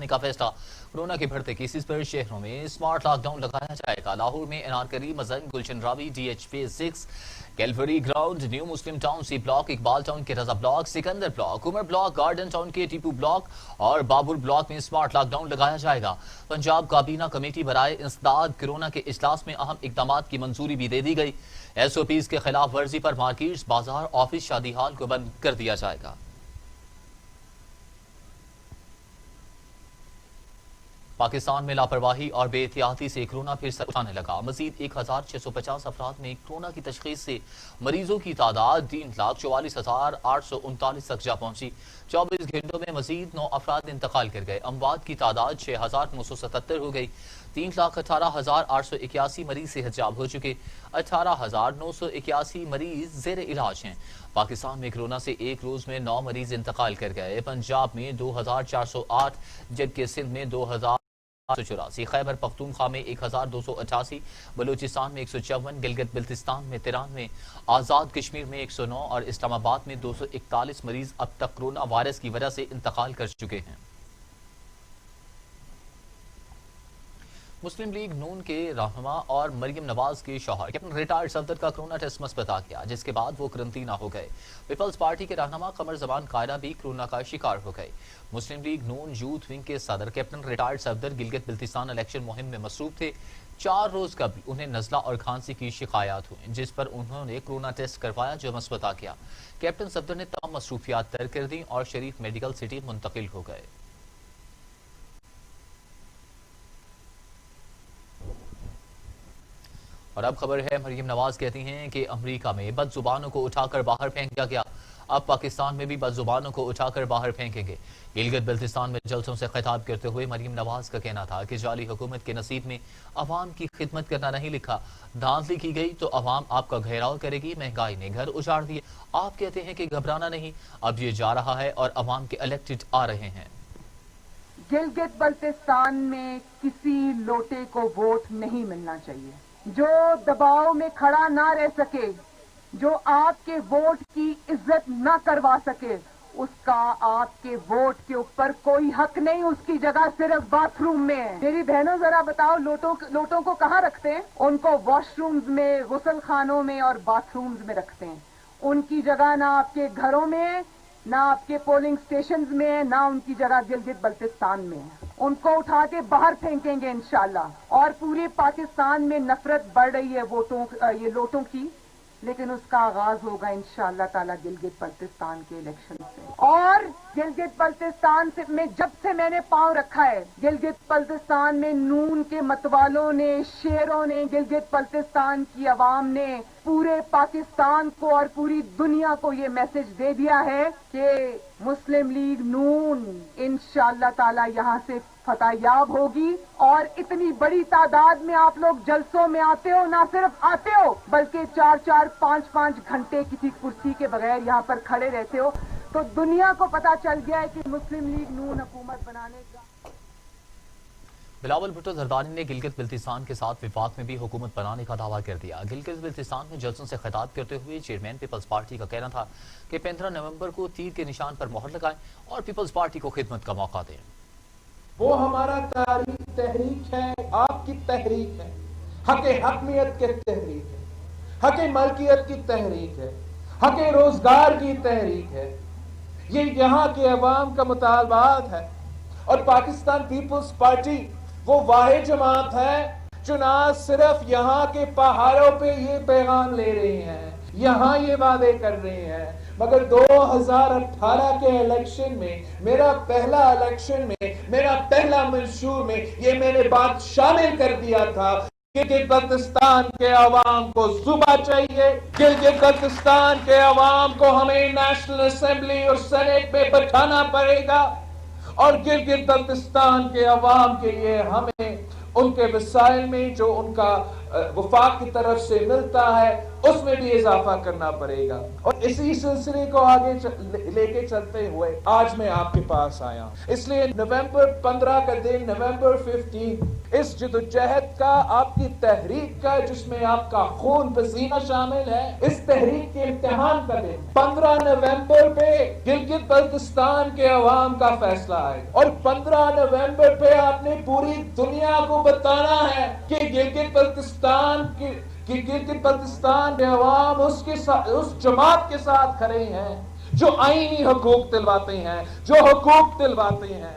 کا فیصلہ کورونا کے بڑھتے کیسز پر شہروں میں سمارٹ لاک ڈاؤن لگایا جائے گا۔ لاہور میں انارکلی، مزن، Gulshan Ravi, D H phase 6، cavalry ground, new Muslim town C block, Iqbal town کے Raza block, Sikandar block, Umar block, garden town کے ٹیپو بلاک اور بابر بلاک میں سمارٹ لاک ڈاؤن لگایا جائے گا۔ پنجاب کابینہ کمیٹی برائے انسداد کورونا کے اجلاس میں اہم اقدامات کی منظوری بھی دے دی گئی۔ ایس او پیز کے خلاف ورزی پر مارکیٹس، بازار، آفس، شادی ہال کو بند کر دیا جائے گا۔ پاکستان میں لاپرواہی اور بے احتیاطی سے کورونا پھر سر اٹھانے لگا۔ مزید 1650 افراد میں کورونا کی تشخیص سے مریضوں کی تعداد 3,44,839 تک جا پہنچی۔ 24 گھنٹوں میں مزید 9 افراد انتقال کر گئے۔ اموات کی تعداد 6,977 ہو گئی۔ 3,18,881 مریض صحت یاب ہو چکے۔ 18,981 مریض زیر علاج ہیں۔ پاکستان میں کورونا سے ایک روز میں 9 مریض انتقال کر گئے۔ پنجاب میں 2,408 جبکہ سندھ میں 2,884، خیبر پختونخوا میں 1,288، بلوچستان میں 154، گلگت بلتستان میں 93، آزاد کشمیر میں 109 اور اسلام آباد میں 241 مریض اب تک کورونا وائرس کی وجہ سے انتقال کر چکے ہیں۔ مسلم لیگ نون کے رہنما اور مریم نواز کے شوہر کیپٹن ریٹائرڈ صفدر کا کورونا ٹیسٹ مثبت آ گیا، جس کے بعد وہ قرنطینہ ہو گئے۔ پیپلز پارٹی کے رہنما قمر زمان قائرہ بھی کورونا کا شکار ہو گئے۔ مسلم لیگ نون یوتھ ونگ کے صدر captain retired Safdar Gilgit Baltistan election مہم میں مصروف تھے۔ 4 روز قبل انہیں نزلہ اور کھانسی کی شکایات ہوئیں، جس پر انہوں نے کورونا ٹیسٹ کروایا جو مثبت آ گیا۔ کیپٹن صفدر نے تمام مصروفیات ترک کر دیں اور شریف میڈیکل سٹی منتقل ہو گئے۔ اور اب خبر ہے، مریم نواز کہتی ہیں کہ امریکہ میں بد زبانوں کو اٹھا کر باہر پھینکا گیا، اب پاکستان میں بھی بد زبانوں کو اٹھا کر باہر پھینکیں گے۔ گلگت بلتستان میں جلسوں سے خطاب کرتے ہوئے مریم نواز کا کہنا تھا کہ جعلی حکومت کے نصیب میں عوام کی خدمت کرنا نہیں لکھا، دھاندلی کی گئی تو عوام آپ کا گھیراؤ کرے گی۔ مہنگائی نے گھر اجاڑ دیے، آپ کہتے ہیں کہ گھبرانا نہیں، اب یہ جا رہا ہے اور عوام کے الیکٹڈ آ رہے ہیں۔ گلگت بلتستان میں کسی لوٹے کو ووٹ نہیں ملنا چاہیے۔ جو دباؤ میں کھڑا نہ رہ سکے، جو آپ کے ووٹ کی عزت نہ کروا سکے، اس کا آپ کے ووٹ کے اوپر کوئی حق نہیں، اس کی جگہ صرف باتھ روم میں ہے۔ میری بہنوں ذرا بتاؤ، لوٹوں کو کہاں رکھتے ہیں؟ ان کو واش رومز میں، غسل خانوں میں اور باتھ رومز میں رکھتے ہیں۔ ان کی جگہ نہ آپ کے گھروں میں ہے، نہ آپ کے پولنگ سٹیشنز میں ہے، نہ ان کی جگہ گلگت بلتستان میں ہے۔ ان کو اٹھا کے باہر پھینکیں گے انشاءاللہ۔ اور پورے پاکستان میں نفرت بڑھ رہی ہے یہ لوٹوں کی، لیکن اس کا آغاز ہوگا انشاءاللہ تعالی گلگت بلتستان کے الیکشن سے۔ اور گلگت بلتستان میں جب سے میں نے پاؤں رکھا ہے، گلگت بلتستان میں نون کے متوالوں نے، شیروں نے، گلگت بلتستان کی عوام نے پورے پاکستان کو اور پوری دنیا کو یہ میسج دے دیا ہے کہ مسلم لیگ نون انشاءاللہ تعالی یہاں سے فتح یاب ہوگی۔ اور اتنی بڑی تعداد میں آپ لوگ جلسوں میں آتے ہو، نہ صرف آتے ہو بلکہ 4-4، 5-5 گھنٹے کسی کرسی کے بغیر یہاں پر کھڑے رہتے ہو، تو دنیا کو پتا چل گیا ہے کہ مسلم لیگ نون حکومت بنانے کا۔ بلاول بھٹو زرداری نے گلگت بلتستان کے ساتھ وفاق میں بھی حکومت بنانے کا دعویٰ کر دیا۔ گلگت بلتستان میں جلسوں سے خطاب کرتے ہوئے چیئرمین پیپلز پارٹی کا کہنا تھا کہ 15 نومبر کو تیر کے نشان پر مہر لگائیں اور پیپلز پارٹی کو خدمت کا موقع دیں۔ وہ ہمارا تحریک ہے، آپ کی تحریک ہے، حق حکمیت کی تحریک ہے، حق ملکیت کی تحریک ہے، حق روزگار کی تحریک ہے، یہ یہاں کے عوام کا مطالبات ہے۔ اور پاکستان پیپلز پارٹی وہ واحد جماعت ہے جو نہ صرف یہاں کے پہاڑوں پہ یہ پیغام لے رہے ہیں، یہاں یہ وعدے کر رہے ہیں، مگر 2018 کے الیکشن میں، میرا پہلا الیکشن میں، میرا پہلا منشور میں یہ میں نے بات شامل کر دیا تھا کہ گلگت بلتستان کے عوام کو صوبہ چاہیے، گلگت بلتستان کے عوام کو ہمیں نیشنل اسمبلی اور سینیٹ میں بٹھانا پڑے گا، اور گلگت بلتستان کے عوام کے لیے ہمیں ان کے وسائل میں جو ان کا वफाक की तरफ से मिलता है उसमें भी इजाफा करना पड़ेगा। और इसी सिलसिले को आगे लेके चलते हुए आज मैं आपके पास आया। इसलिए नवंबर 15 का दिन, नवंबर 15, इस जदोजहद का, आपकी तहरीक का, जिसमें आपका खून पसीना शामिल है, इस तहरीक के इम्तिहान का दिन 15 नवंबर पे गिलगित बल्तिस्तान के अवाम का फैसला है। और 15 नवंबर पे आपने पूरी दुनिया को बताना है कि गिलगित बल्तिस्तान गिलगित बल्तिस्तान के अवाम उसके साथ, उस जमात के साथ खड़े हैं जो आईनी हकूक दिलवाते हैं, जो हकूक दिलवाते हैं।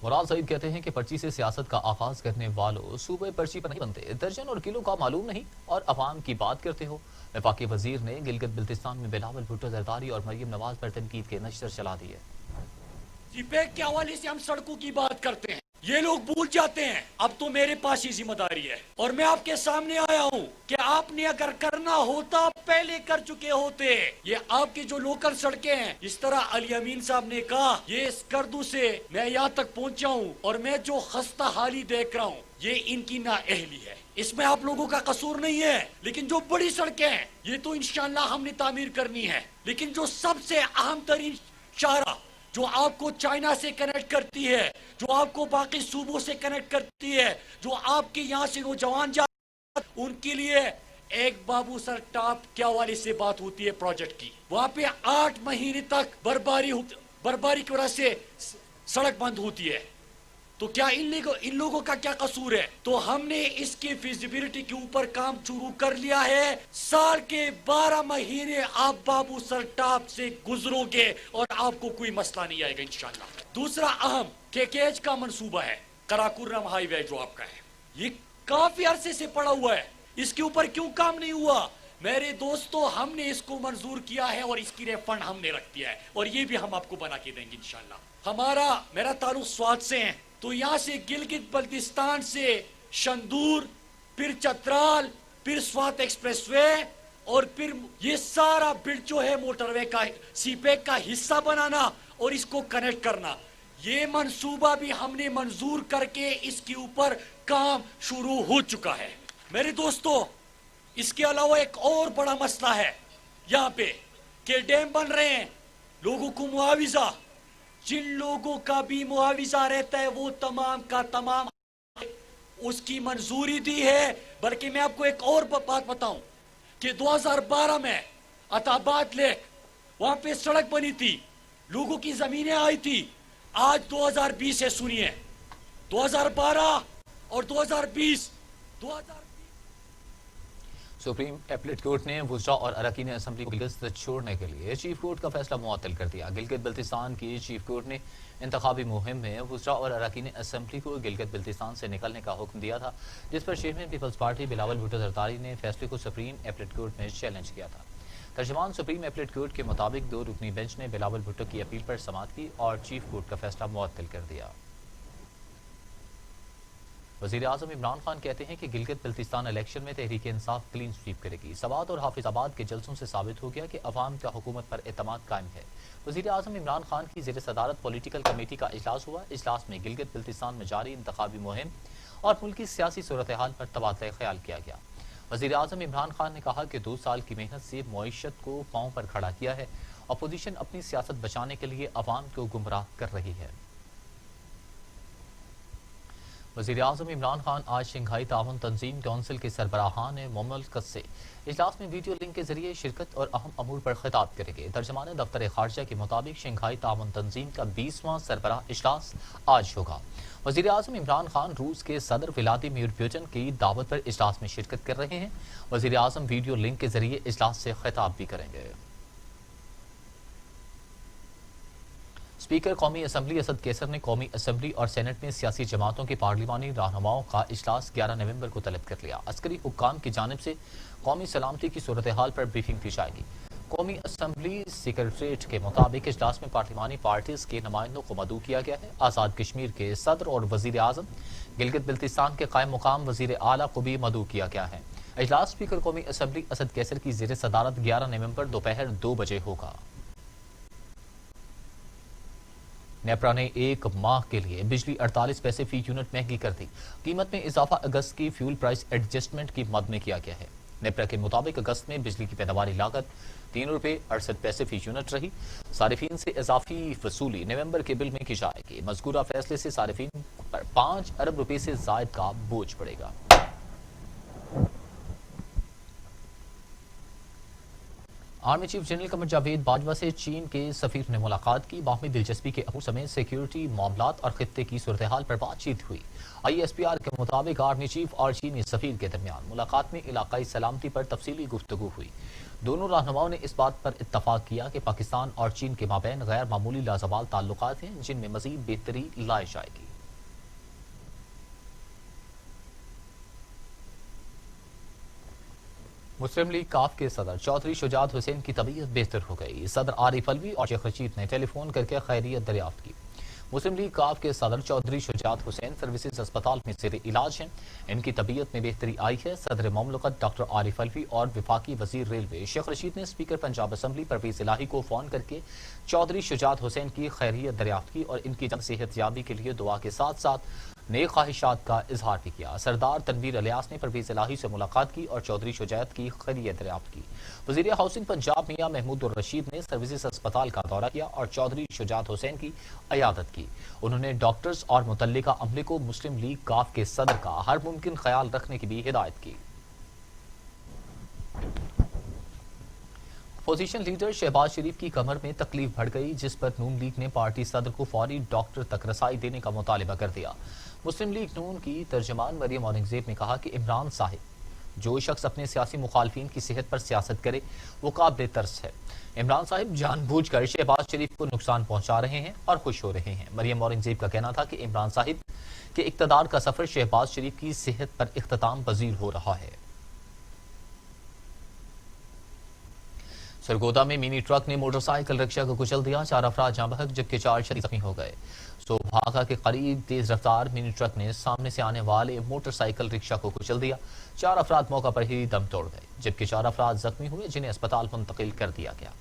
मुराद सईद कहते हैं कि पर्ची से सियासत का आगाज करने वालों सूबे पर्ची पर नहीं बनते, दर्जन और किलो का मालूम नहीं और अवाम की बात करते हो। वफाकी वजीर ने गिलगित बल्तिस्तान में बिलावल भुट्टो जरदारी और मरियम नवाज पर तनकीद के नश्तर चला दिए। सीपैक के हवाले से हम सड़कों की बात करते हैं, ये लोग भूल जाते हैं। अब तो मेरे पास ही जिम्मेदारी है और मैं आपके सामने आया हूँ कि आपने अगर करना होता पहले कर चुके होते। ये आपकी जो लोकल सड़कें हैं, इस तरह अली अमीन साहब ने कहा, ये स्कर्दू से मैं यहाँ तक पहुँचा हूँ और मैं जो खस्ता हाली देख रहा हूँ ये इनकी नाअहली है, इसमें आप लोगों का कसूर नहीं है। लेकिन जो बड़ी सड़कें हैं ये तो इंशाअल्लाह हमने तामीर करनी है। लेकिन जो सबसे अहम तरीन शाहरा जो आपको चाइना से कनेक्ट करती है, जो आपको बाकी सूबों से कनेक्ट करती है, जो आपके यहाँ से नौजवान जाते, उनके लिए एक बाबू सर टॉप के हवाले से बात होती है प्रोजेक्ट की। वहाँ पे 8 महीने तक बर्फबारी की वजह से सड़क बंद होती है। तो क्या इन लोगों का क्या कसूर है? तो हमने इसकी फिजिबिलिटी के ऊपर काम शुरू कर लिया है। साल के 12 महीने आप बाबू सर टॉप से गुजरोगे और आपको कोई मसला नहीं आएगा इंशाल्लाह। दूसरा अहम केकेज का मंसूबा है, कराकुर्रम हाईवे जो आपका है, ये काफी अरसे से पड़ा हुआ है, इसके ऊपर क्यों काम नहीं हुआ? मेरे दोस्तों, हमने इसको मंजूर किया है और इसकी रिफंड हमने रख दिया है और ये भी हम आपको बना के देंगे इंशाल्लाह। मेरा ताल्लुक स्वात से है, तो यहाँ से गिलगित बल्तिस्तान से शंदूर, फिर चतराल, फिर स्वात एक्सप्रेसवे और फिर ये सारा बिल्ड जो है मोटरवे का, सीपैक का हिस्सा बनाना और इसको कनेक्ट करना, ये मंसूबा भी हमने मंजूर करके इसके ऊपर काम शुरू हो चुका है। मेरे दोस्तों, इसके अलावा एक और बड़ा मसला है यहाँ पे कि डैम बन रहे हैं, लोगों को मुआविजा, जिन लोगों का भी मुआविजा रहता है वो तमाम का तमाम उसकी मंजूरी दी है। बल्कि मैं आपको एक और बात बताऊं कि 2012 में अताबाद लेक, वहां पे सड़क बनी थी, लोगों की जमीनें आई थी। आज 2020 है, सुनिए, 2012 और 2020 सुप्रीम एपलेट कोर्ट ने वुज़रा और अरकान असम्बली को गिलगित छोड़ने के लिए चीफ कोर्ट का फैसला मुअत्तल कर दिया। गिलगित बल्तिस्तान की चीफ कोर्ट ने इंतखाबी मुहिम में वुज़रा और अरकान असम्बली को गिलगित बल्तिस्तान से निकलने का हुक्म दिया था, जिस पर chairman peoples party Bilawal Bhutto Zardari ने फैसले को सुप्रीम एपलेट कोर्ट में चैलेंज किया था। तर्जुमान सुप्रीम एपलेट कोर्ट के मुताबिक 2 रुकनी बेंच ने बिलावल भुट्टो की अपील पर समाअत की और चीफ कोर्ट का फैसला मुअत्तल कर दिया। वज़ीर आज़म इमरान खान कहते हैं कि गिलगित बल्तिस्तान इलेक्शन में तहरीक इंसाफ क्लीन स्वीप करेगी। सवात और हाफिजाबाद के जलसों से साबित हो गया कि अवाम का हुकूमत पर एतमाद कायम है। वज़ीर आज़म इमरान खान की ज़ेर सदारत पॉलिटिकल कमेटी का इजलास हुआ। इजलास में गिलगित बल्तिस्तान में जारी इंतखाबी मुहिम और मुल्क की सियासी सूरत हाल पर तबादला ख्याल किया गया। वज़ीर आज़म इमरान खान ने कहा कि 2 साल की मेहनत से मईशत को पांव पर खड़ा किया है। अपोजिशन अपनी सियासत बचाने के लिए अवाम को गुमराह कर रही है। वज़ीर आज़म इमरान खान आज शंघाई ताउन तंजीम कौंसिल के सरबराहान मुमलकत से इजलास में वीडियो लिंक के जरिए शिरकत और अहम अमूर पर खिताब करेंगे। तर्जमान दफ्तर खारजा के मुताबिक शंघाई ताउन तंजीम का 20वां सरबराह इजलास आज होगा। वज़ीर आज़म इमरान खान रूस के सदर व्लादिमीर पुतिन की दावत पर इजलास में शिरकत कर रहे हैं। वज़ीर आज़म वीडियो लिंक के जरिए इजलास से खिताब भी करेंगे। स्पीकर कौमी असम्बली असद कैसर ने कौमी असम्बली और सेनेट में सियासी जमातों के पार्लिमानी रहनुमाओं का इजलास 11 नवंबर को तलब कर लिया। अस्करी हुक्काम की जानिब से कौमी सलामती की सूरत हाल पर ब्रीफिंग दी जाएगी। कौमी असम्बली सेक्रेटरीट के मुताबिक इजलास में पार्लिमानी पार्टीज के नुमाइंदों को मदऊ किया गया है। आज़ाद कश्मीर के सदर और वज़ीर आज़म, गिलगित बल्तिस्तान के कायम मुकाम वज़ीर आला को भी मदऊ किया गया है। इजलास स्पीकर कौमी असम्बली असद कैसर की ज़ेर सदारत 11 नवंबर दोपहर 2 बजे होगा। नेपरा ने एक माह के लिए बिजली 48 पैसे फी यूनिट महंगी कर दी। कीमत में इजाफा अगस्त की फ्यूल प्राइस एडजस्टमेंट की मद में किया गया है। नेपरा के मुताबिक अगस्त में बिजली की पैदावारी लागत 3 रुपये 68 पैसे फी यूनिट रही। सारिफीन से इजाफी वसूली नवंबर के बिल में की जाएगी। मज़कूरा फैसले से सारिफीन पर 5 अरब रुपए से जायद का बोझ पड़ेगा। Army chief general Qamar Javed Bajwa से चीन के सफीर ने मुलाकात की। बाहमी दिलचस्पी के अमूर समेत सिक्योरिटी मामलात और खित्ते की सूरत हाल पर बातचीत हुई। ISPR के मुताबिक आर्मी चीफ और चीनी सफीर के दरमियान मुलाकात में इलाकाई सलामती पर तफसीली गुफ्तगू हुई। दोनों रहनुमाओं ने इस बात पर इत्तफाक किया कि पाकिस्तान और चीन के माबैन गैर मामूली लाजवाल ताल्लुकात हैं, जिनमें मजीद बेहतरी लाई जाएगी। मुस्लिम लीग काफ के सदर चौधरी शुजात हुसैन की तबीयत बेहतर हो गई। सदर आरिफ अलवी और शेख रशीद ने टेलीफोन करके खैरियत दरियाफ्त की। मुस्लिम लीग काफ के सदर चौधरी शुजात हुसैन सर्विसेज अस्पताल में ज़ेर इलाज हैं। इनकी तबीयत में बेहतरी आई है। सदर ममलकत डॉक्टर आरिफ अलवी और वफाकी वजीर रेलवे शेख रशीद ने स्पीकर पंजाब असम्बली परवेज इलाही को फोन करके चौधरी शुजात हुसैन की खैरियत दरियाफ्त की और इनकी जल्द सेहत याबी के लिए दुआ के साथ साथ नेक ख्वाहिशात का इजहार भी किया। सरदार तनवीर अलियास ने परवेज इलाही से मुलाकात की और चौधरी शुजात की खैरियत दरियाफ्त की। वजीर हाउसिंग पंजाब मियां महमूद उर रशीद ने सर्विसेज अस्पताल का दौरा किया और चौधरी शुजात हुसैन की अयादत की। उन्होंने डॉक्टर्स और मुतल्लिका अमले को मुस्लिम लीग काफ के सदर का हर मुमकिन ख्याल रखने की भी हिदायत की। अपोजिशन लीडर शहबाज शरीफ की कमर में तकलीफ बढ़ गई, जिस पर नून लीग ने पार्टी सदर को फौरी डॉक्टर तक रसाई देने का मुतालिबा कर दिया। मुस्लिम लीग नून की तर्जमान मरियम औरंगजेब ने कहा कि इमरान साहिब, जो शख्स अपने सियासी मुखालफिन की सेहत पर सियासत करे वो काबिल तर्स है। इमरान साहिब जानबूझकर शहबाज शरीफ को नुकसान पहुंचा रहे हैं और खुश हो रहे हैं। मरियम औरंगजेब का कहना था कि इमरान साहिब के इक्तदार का सफर शहबाज शरीफ की सेहत पर इख्तिताम पजीर हो रहा है। सरगोदा में मिनी ट्रक ने मोटरसाइकिल रिक्शा को कुचल दिया। 4 अफराद जाँ बहक जबकि 4 शदीद जख्मी हो गए। सोभागा के करीब तेज रफ्तार मिनी ट्रक ने सामने से आने वाले मोटरसाइकिल रिक्शा को कुचल दिया। 4 अफराद मौका पर ही दम तोड़ गए जबकि 4 अफराद जख्मी हुए, जिन्हें अस्पताल मुंतकिल कर दिया गया।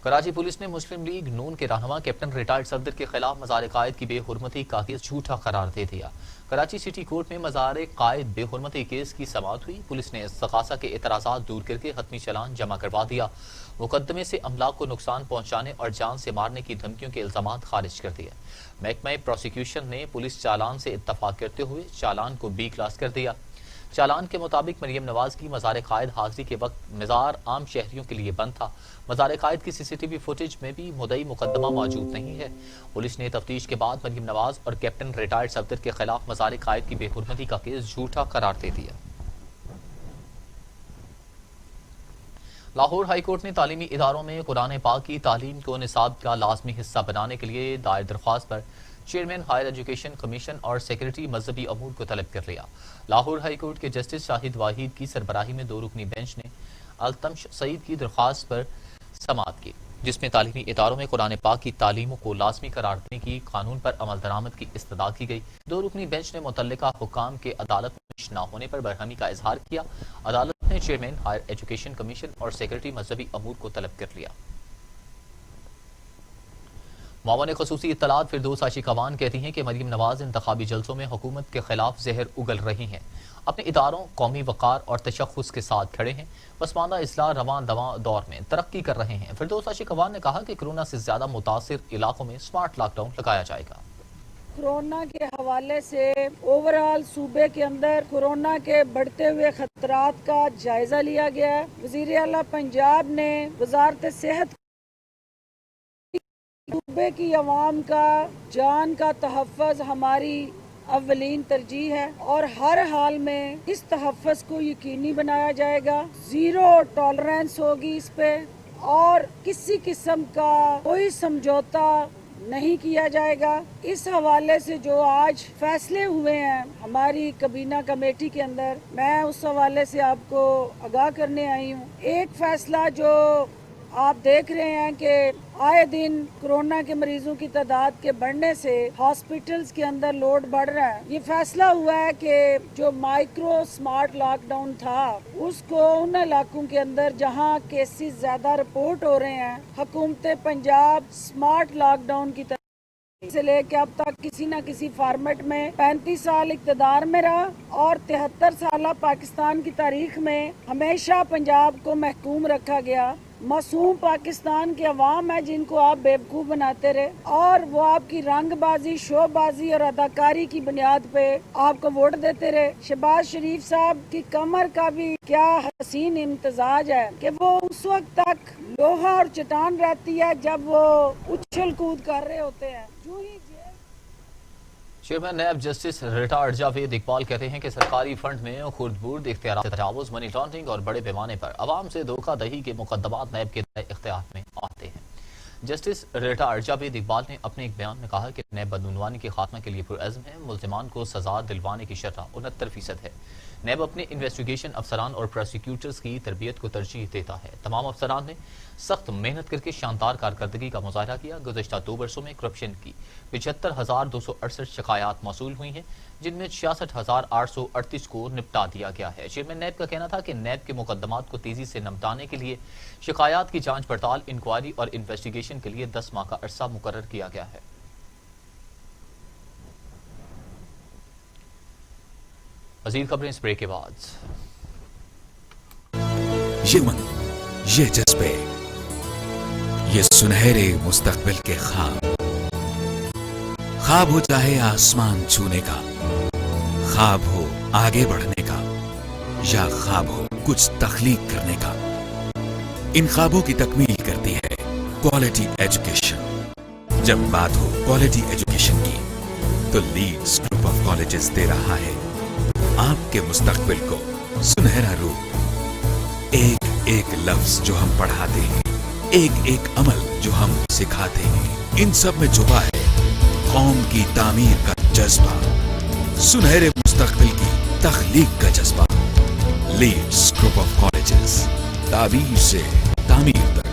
कराची पुलिस ने मुस्लिम लीग नून के रहनुमा कैप्टन रिटायर्ड सफदर के खिलाफ मज़ार कायद की बेहुरमती का केस झूठा करार दे दिया। कराची सिटी कोर्ट में मज़ार कायद बेहुरमती केस की समाअत हुई। पुलिस ने सकासा के एतराज़ात दूर करके हतमी चालान जमा करवा दिया। मुकदमे से अमलाक को नुकसान पहुंचाने और जान से मारने की धमकियों के इल्जामात खारिज कर दिए। महकमा प्रोसिक्यूशन ने पुलिस चालान से इत्तफाक करते हुए चालान को B क्लास कर दिया। चालान के मुताबिक मरियम नवाज की मज़ार कायद हाजिरी के वक्त मज़ार आम शहरियों के लिए बंद था। मज़ार कायद की CCTV फुटेज में भी मुद्दई मुकदमा मौजूद नहीं है। पुलिस ने तफ्तीश के बाद मरियम नवाज और कैप्टन रिटायर्ड सफदर के खिलाफ मज़ार कायद की बेहुरमती का केस झूठा करार दे दिया। लाहौर हाई कोर्ट ने तालीमी इदारों में कुरान पाक की तालीम को निसाब का लाजमी हिस्सा बनाने के लिए दायर दरख्वास्त पर चेयरमैन हायर एजुकेशन कमीशन और सेक्रेटरी मजहबी अमूर को तलब कर लिया। लाहौर हाई कोर्ट के जस्टिस शाहिद वाहिद की सरबराही में 2 रुकनी बेंच ने अल्तमश सईद की दरख्वास्त पर समाअत की, जिसमें तालीमी इदारों में कुरान पाक की तालीमों को लाजमी करार देने की कानून पर अमल दरामद की इस्तदा की गई। 2 रुकनी बेंच ने मुतल्लिका हुकाम के अदालत में पेश न होने पर बरहमी का इजहार किया। अदालत ने चेयरमैन हायर एजुकेशन कमीशन और सेक्रेटरी मजहबी अमूर को तलब कर लिया। मामले खसूसी इत्तलात फिरदौस आशिकवान कहती हैं कि मरियम नवाज इंतखाबी जलसों में हुकूमत के खिलाफ जहर उगल रही हैं। अपने इदारों कौमी वकार और तशख्खुस के साथ खड़े हैं। पसमानदा इस्लाह रवान दौर में तरक्की कर रहे हैं। फिरदौस आशिकवान ने कहा कि कोरोना से ज्यादा मुतासिर इलाकों में स्मार्ट लॉकडाउन लगाया जाएगा। कोरोना के हवाले से ओवरऑल सूबे के अंदर कोरोना के बढ़ते हुए खतरात का जायजा लिया गया है। वजीर आला पंजाब ने वजारत सेहत सूबे की अवाम का जान का तहफ़्फ़ुज़ हमारी अव्वलीन तरजीह है और हर हाल में इस तहफ़्फ़ुज़ को यकीनी बनाया जाएगा। 0 टॉलरेंस होगी इस पे और किसी किस्म का कोई समझौता नहीं किया जाएगा। इस हवाले से जो आज फैसले हुए हैं हमारी कबीना कमेटी के अंदर, मैं उस हवाले से आपको आगाह करने आई हूँ। एक फैसला जो आप देख रहे हैं कि आए दिन कोरोना के मरीजों की तादाद के बढ़ने से हॉस्पिटल्स के अंदर लोड बढ़ रहा है। ये फैसला हुआ है कि जो माइक्रो स्मार्ट लॉकडाउन था उसको उन इलाकों के अंदर जहां केसेस ज्यादा रिपोर्ट हो रहे हैं, हुकूमत पंजाब स्मार्ट लॉकडाउन की से लेके अब तक किसी न किसी फॉर्मेट में 35 साल इक़्तिदार में रहा और 73 साल पाकिस्तान की तारीख में हमेशा पंजाब को महकूम रखा गया। मासूम पाकिस्तान के अवाम है जिनको आप बेवकूफ़ बनाते रहे और वो आपकी रंगबाजी, शोबाजी और अदाकारी की बुनियाद पे आपको वोट देते रहे। शहबाज शरीफ साहब की कमर का भी क्या हसीन इम्तजाज है कि वो उस वक्त तक लोहा और चट्टान रहती है जब वो उछल कूद कर रहे होते हैं। जो ही chairman NAB justice retired Javed Iqbal कहते हैं कि सरकारी फंड में खुर्द-बुर्द इख्तियार से तजावुज़, मनी लॉन्ड्रिंग और बड़े पैमाने पर अवाम से धोखाधड़ी के मुकदमात नैब के इख्तियार में आते हैं। जस्टिस रिटायर्ड जावेद इकबाल ने अपने एक बयान में कहा कि नैब बदउनवानी के खात्मा के लिए पुरअज़्म है। मुल्ज़िमान को सज़ा दिलवाने की शरह 69% है। नैब अपने इन्वेस्टिगेशन अफसरान और प्रोसिक्यूटर्स की तरबियत को तरजीह देता है। तमाम अफसरान ने सख्त मेहनत करके शानदार कारकर्दगी का मुजाहरा किया। गुज़श्ता 2 वर्षों में करप्शन की 75,268 शिकायत मौसूल हुई हैं, जिनमें 66,838 को निपटा दिया गया है। चेयरमैन नैब का कहना था कि नैब के मुकदमात को तेजी से निपटाने के लिए शिकायत की जांच पड़ताल, इंक्वायरी और इन्वेस्टिगेशन के लिए 10 माह का अरसा मुकर्रर किया गया है। मज़ीद खबरें इस ब्रेक के बाद। ये मन, ये जज्बे, ये सुनहरे मुस्तकबिल के ख्वाब हो चाहे आसमान छूने का, ख्वाब हो आगे बढ़ने का, या ख्वाब हो कुछ तख्लीक करने का, इन ख्वाबों की तकमील करती है क्वालिटी एजुकेशन। जब बात हो क्वालिटी एजुकेशन की तो लीड्स ग्रुप ऑफ कॉलेजेस दे रहा है आपके मुस्तकबिल को सुनहरा रूप। एक एक लफ्ज जो हम पढ़ाते हैं, एक एक अमल जो हम सिखाते हैं, इन सब में छुपा है कौम की तामीर का जज्बा, सुनहरे मुस्तकबिल की तख्लीक का जज्बा। लीड्स ग्रुप ऑफ कॉलेजेस, ताबीर से तामीर तक।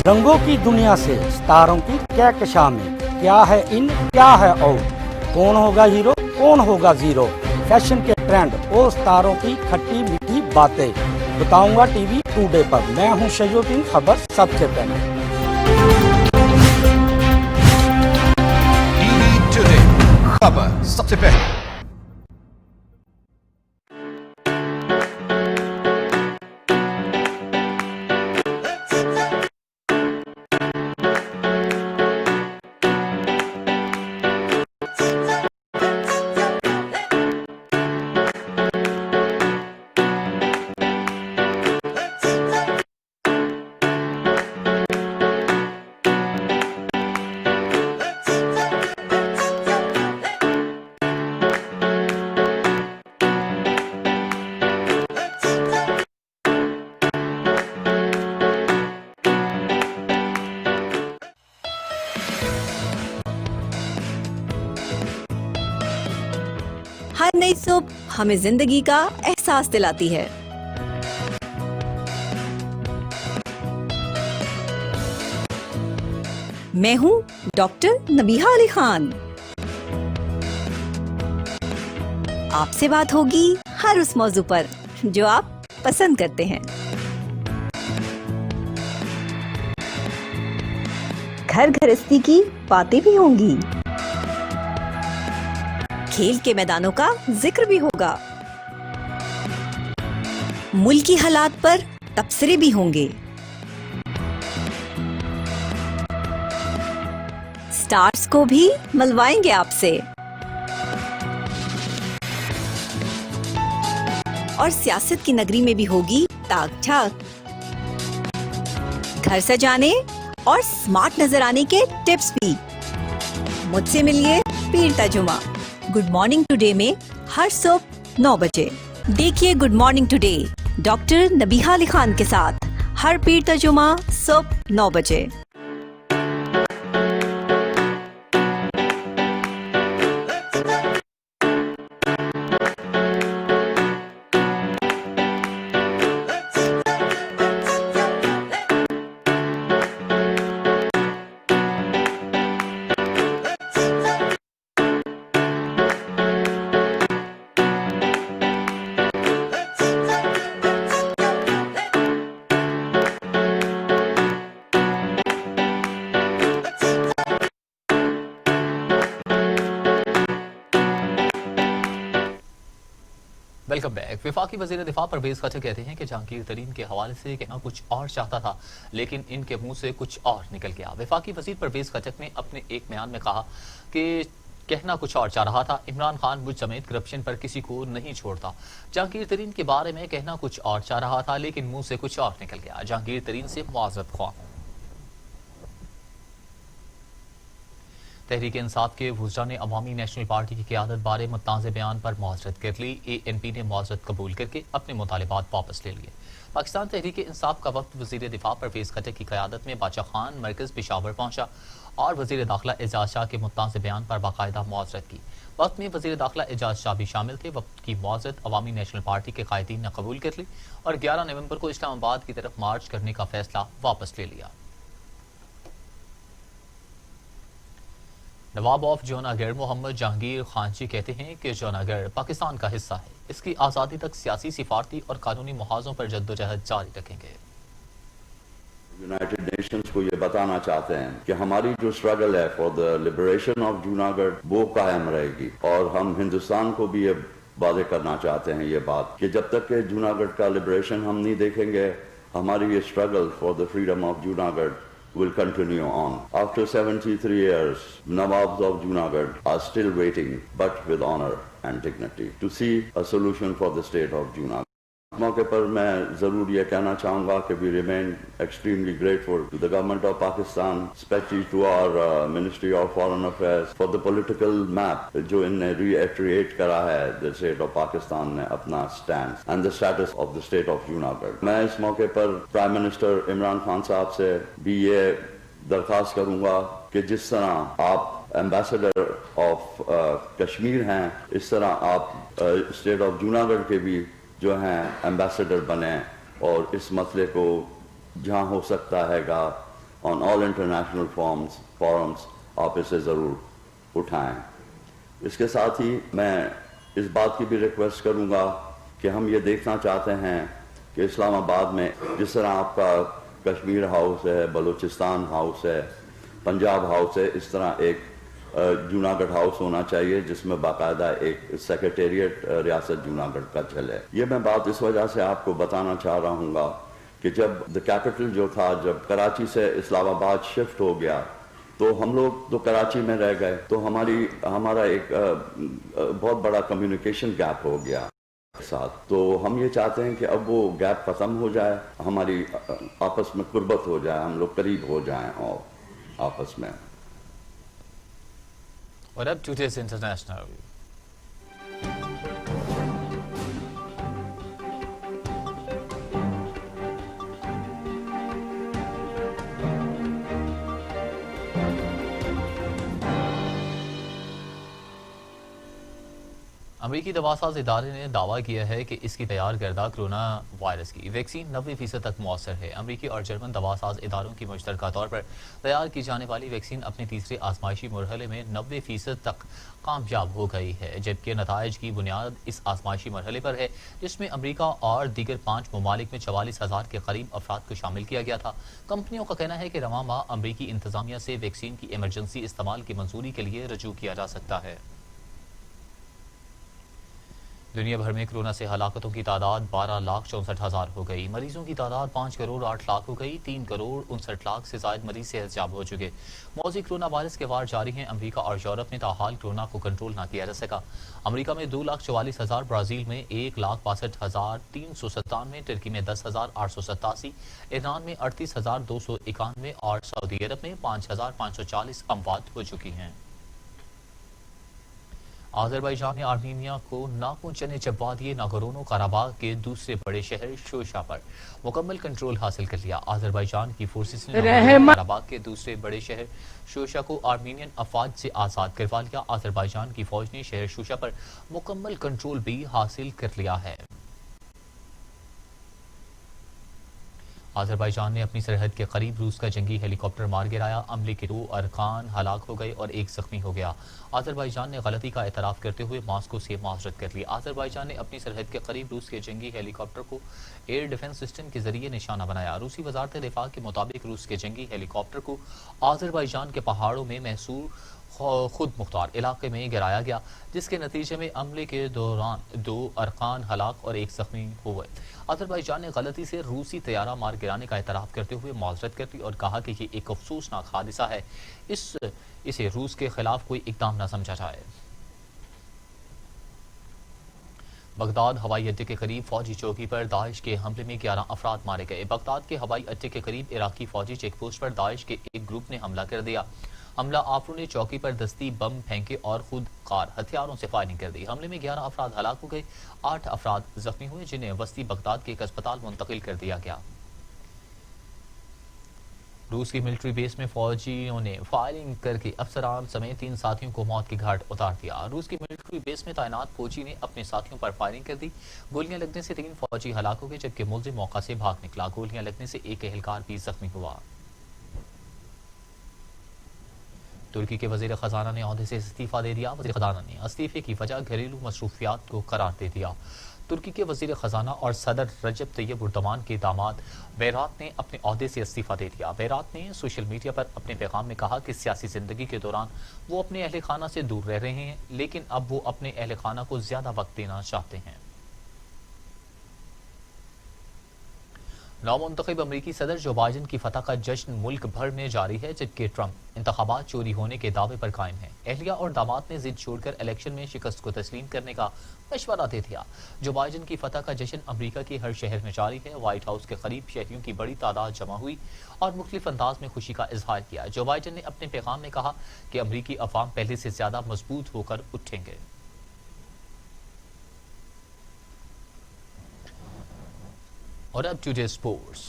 रंगों की दुनिया से सितारों की क्या कशामें, क्या है इन क्या है आउट, कौन होगा हीरो कौन होगा जीरो, फैशन के ट्रेंड और सितारों की खट्टी मीठी बातें बताऊंगा टीवी टुडे पर। मैं हूं शजोद्दीन, खबर सबसे पहले। टीवी टुडे, खबर सबसे पहले। हर नई सुबह हमें जिंदगी का एहसास दिलाती है। मैं हूं डॉक्टर नबीहा अली खान। आपसे बात होगी हर उस मौजू पर जो आप पसंद करते हैं। घर गृहस्थी की बातें भी होंगी, खेल के मैदानों का जिक्र भी होगा, मुल्की हालात पर तबसरे भी होंगे, स्टार्स को भी मिलवाएंगे आपसे और सियासत की नगरी में भी होगी ताक झाक। घर सजाने और स्मार्ट नजर आने के टिप्स भी। मुझसे मिलिए पीर तर्जुमा गुड मॉर्निंग टुडे में हर सुबह 9 बजे। देखिए good morning today doctor Nabiha Ali Khan के साथ हर पीर तर्जुमा सुबह 9 बजे। وفاقی وزیر دفاع پرویز خٹک کہتے ہیں کہ جہانگیر ترین کے حوالے سے کہنا کچھ اور چاہتا تھا لیکن ان کے منہ سے کچھ اور نکل گیا۔ وفاقی وزیر پرویز خٹک نے اپنے ایک بیان میں کہا کہ کہنا کچھ اور چاہ رہا تھا، عمران خان مجھ سمیت کرپشن پر کسی کو نہیں چھوڑتا۔ جہانگیر ترین کے بارے میں کہنا کچھ اور چاہ رہا تھا لیکن منہ سے کچھ اور نکل گیا۔ جہانگیر ترین سے معذرت خواہ ہوں۔ تحریک انصاف کے وزراء نے عوامی نیشنل پارٹی کی قیادت بارے متنازع بیان پر معذرت کر لی۔ ANP نے معذرت قبول کر کے اپنے مطالبات واپس لے لیے۔ پاکستان تحریک انصاف کا وفد وزیر دفاع پرویز خٹک کی قیادت میں باچا خان مرکز پشاور پہنچا اور وزیر داخلہ اعجاز شاہ کے متنازع بیان پر باقاعدہ معذرت کی۔ وفد میں وزیر داخلہ اعجاز شاہ بھی شامل تھے۔ وفد کی معذرت عوامی نیشنل پارٹی کے قائدین نے قبول کر لی اور 11 نومبر کو اسلام آباد کی طرف مارچ کرنے کا فیصلہ واپس لے لیا۔ نواب آف جوناگڑھ محمد جہانگیر خانچی کہتے ہیں کہ جوناگڑھ پاکستان کا حصہ ہے، اس کی آزادی تک سیاسی، سفارتی اور قانونی محاذوں پر جدوجہد جاری رکھیں گے۔ یونائٹڈ نیشنز کو یہ بتانا چاہتے ہیں کہ ہماری جو اسٹرگل ہے for the liberation of Junagadh وہ قائم رہے گی، اور ہم ہندوستان کو بھی یہ واضح کرنا چاہتے ہیں یہ بات کہ جب تک کہ جوناگڑھ کا لبریشن ہم نہیں دیکھیں گے ہماری یہ struggle for the freedom of Junagadh will continue on. After 73 years, Nawabs of Junagadh are still waiting, but with honor and dignity, to see a solution for the state of Junagadh. اس موقع پر میں ضرور یہ کہنا چاہوں گا کہ we remain extremely grateful to the government of Pakistan, especially to our Ministry of Foreign Affairs for the political map جو ان نے reiterate کرا ہے the state of Pakistan نے اپنا stance and the status of the state of Junagadh. میں اس موقع پر prime minister Imran Khan صاحب سے بھی یہ درخواست کروں گا کہ جس طرح آپ ایمبیسڈر آف کشمیر ہیں اس طرح آپ اسٹیٹ آف جوناگڑھ کے بھی جو ہیں ایمبیسڈر بنیں اور اس مسئلے کو جہاں ہو سکتا ہے گا آن آل انٹرنیشنل فورمز آپ اسے ضرور اٹھائیں۔ اس کے ساتھ ہی میں اس بات کی بھی ریکویسٹ کروں گا کہ ہم یہ دیکھنا چاہتے ہیں کہ اسلام آباد میں جس طرح آپ کا کشمیر ہاؤس ہے، بلوچستان ہاؤس ہے، پنجاب ہاؤس ہے، اس طرح ایک جوناگڑھ ہاؤس ہونا چاہیے جس میں باقاعدہ ایک سیکریٹریٹ ریاست جوناگڑھ کا چلے۔ یہ میں بات اس وجہ سے آپ کو بتانا چاہ رہا ہوں گا کہ جب دا کیپٹل جو تھا جب کراچی سے اسلام آباد شفٹ ہو گیا تو ہم لوگ تو کراچی میں رہ گئے تو ہمارا ایک بہت بڑا کمیونیکیشن گیپ ہو گیا ساتھ، تو ہم یہ چاہتے ہیں کہ اب وہ گیپ ختم ہو جائے، ہماری آپس میں قربت ہو جائے، ہم لوگ قریب ہو جائیں اور آپس میں۔ اور اب ٹوڈیز انٹرنیشنل۔ امریکی دواساز ادارے نے دعویٰ کیا ہے کہ اس کی تیار کردہ کرونا وائرس کی ویکسین 90% تک مؤثر ہے۔ امریکی اور جرمن دواساز اداروں کی مشترکہ طور پر تیار کی جانے والی ویکسین اپنے تیسرے آزمائشی مرحلے میں 90% تک کامیاب ہو گئی ہے، جبکہ نتائج کی بنیاد اس آزمائشی مرحلے پر ہے جس میں امریکہ اور دیگر 5 ممالک میں 44,000 کے قریب افراد کو شامل کیا گیا تھا۔ کمپنیوں کا کہنا ہے کہ رواں ماہ امریکی انتظامیہ سے ویکسین کی ایمرجنسی استعمال کی منظوری کے لیے رجوع کیا جا سکتا ہے۔ دنیا بھر میں کرونا سے ہلاکتوں کی تعداد 12,64,000 ہو گئی، مریضوں کی تعداد 5 کروڑ 8 لاکھ ہو گئی، 3 کروڑ 59 لاکھ سے زائد مریض صحت یاب ہو چکے۔ موضوع کرونا وائرس کے وار جاری ہیں۔ امریکہ اور یورپ میں تاحال کرونا کو کنٹرول نہ کیا جا سکا۔ امریکہ میں 2,44,000، برازیل میں 1,62,397، ترکی میں 10,887، ایران میں 38,291 اور سعودی عرب میں 5,540 اموات ہو چکی ہیں۔ آذربائیجان نے آرمینیا کو ناکوں چنے چبوا دیے۔ ناگورنو قراباغ کے دوسرے بڑے شہر شوشا پر مکمل کنٹرول حاصل کر لیا۔ آذربائیجان کی فورسز نے ناگورنو قراباغ کے دوسرے بڑے شہر شوشا کو آرمینین افواج سے آزاد کروا لیا۔ آذربائیجان کی فوج نے شہر شوشا پر مکمل کنٹرول بھی حاصل کر لیا ہے۔ آذربائیجان نے اپنی سرحد کے قریب روس کا جنگی ہیلی کاپٹر مار گرایا۔ عملے کے 2 ارکان ہلاک ہو گئے اور 1 زخمی ہو گیا۔ آذربائیجان نے غلطی کا اعتراف کرتے ہوئے ماسکو سے معذرت کر لی۔ آذربائیجان نے اپنی سرحد کے قریب روس کے جنگی ہیلی کاپٹر کو ایئر ڈیفنس سسٹم کے ذریعے نشانہ بنایا۔ روسی وزارت دفاع کے مطابق روس کے جنگی ہیلی کاپٹر کو آذربائیجان کے پہاڑوں میں محصور خود مختار علاقے میں گرایا گیا، جس کے نتیجے میں عملے کے دوران 2 ارکان ہلاک اور 1 زخمی ہوئے۔ آذربائیجان نے غلطی سے روسی طیارہ مار گرانے کا اعتراف کرتے ہوئے معذرت کر دی اور کہا کہ یہ ایک افسوسناک حادثہ ہے، اسے روس کے خلاف کوئی اقدام نہ سمجھا جائے۔ بغداد ہوائی اڈے کے قریب فوجی چوکی پر داعش کے حملے میں 11 افراد مارے گئے۔ بغداد کے ہوائی اڈے کے قریب عراقی فوجی چیک پوسٹ پر داعش کے ایک گروپ نے حملہ کر دیا۔ حملہ آفروں نے چوکی پر دستی بم پھینکے اور خود کار ہتھیاروں سے فائرنگ کر دی۔ حملے میں 11 افراد ہلاک ہو گئے، 8 افراد زخمی ہوئے، جنہیں وسطی بغداد کے ایک اسپتال منتقل کر دیا گیا۔ روس کی ملٹری بیس میں فوجیوں نے فائرنگ کر کے افسران سمیت 3 ساتھیوں کو موت کے گھاٹ اتار دیا۔ روس کی ملٹری بیس میں تعینات فوجی نے اپنے ساتھیوں پر فائرنگ کر دی۔ گولیاں لگنے سے 3 فوجی ہلاک ہو گئے، جبکہ ملزم موقع سے بھاگ نکلا۔ گولیاں لگنے سے ایک اہلکار بھی زخمی ہوا۔ ترکی کے وزیر خزانہ نے عہدے سے استعفیٰ دے دیا۔ وزیر خزانہ نے استعفے کی وجہ گھریلو مصروفیات کو قرار دے دیا۔ ترکی کے وزیر خزانہ اور صدر رجب طیب اردوان کے داماد بیرات نے اپنے عہدے سے استعفیٰ دے دیا۔ بیرات نے سوشل میڈیا پر اپنے پیغام میں کہا کہ سیاسی زندگی کے دوران وہ اپنے اہل خانہ سے دور رہ رہے ہیں، لیکن اب وہ اپنے اہل خانہ کو زیادہ وقت دینا چاہتے ہیں۔ نومنتخب امریکی صدر جو بائیڈن کی فتح کا جشن ملک بھر میں جاری ہے، جبکہ ٹرمپ انتخابات چوری ہونے کے دعوے پر قائم ہیں۔ اہلیہ اور داماد نے ضد چھوڑ کر الیکشن میں شکست کو تسلیم کرنے کا مشورہ دے دیا۔ جو بائیڈن کی فتح کا جشن امریکہ کے ہر شہر میں جاری ہے۔ وائٹ ہاؤس کے قریب شہریوں کی بڑی تعداد جمع ہوئی اور مختلف انداز میں خوشی کا اظہار کیا۔ جو بائیڈن نے اپنے پیغام میں کہا کہ امریکی عوام پہلے سے زیادہ مضبوط ہو کر اٹھیں گے۔ اور اب ٹوڈے اسپورٹس۔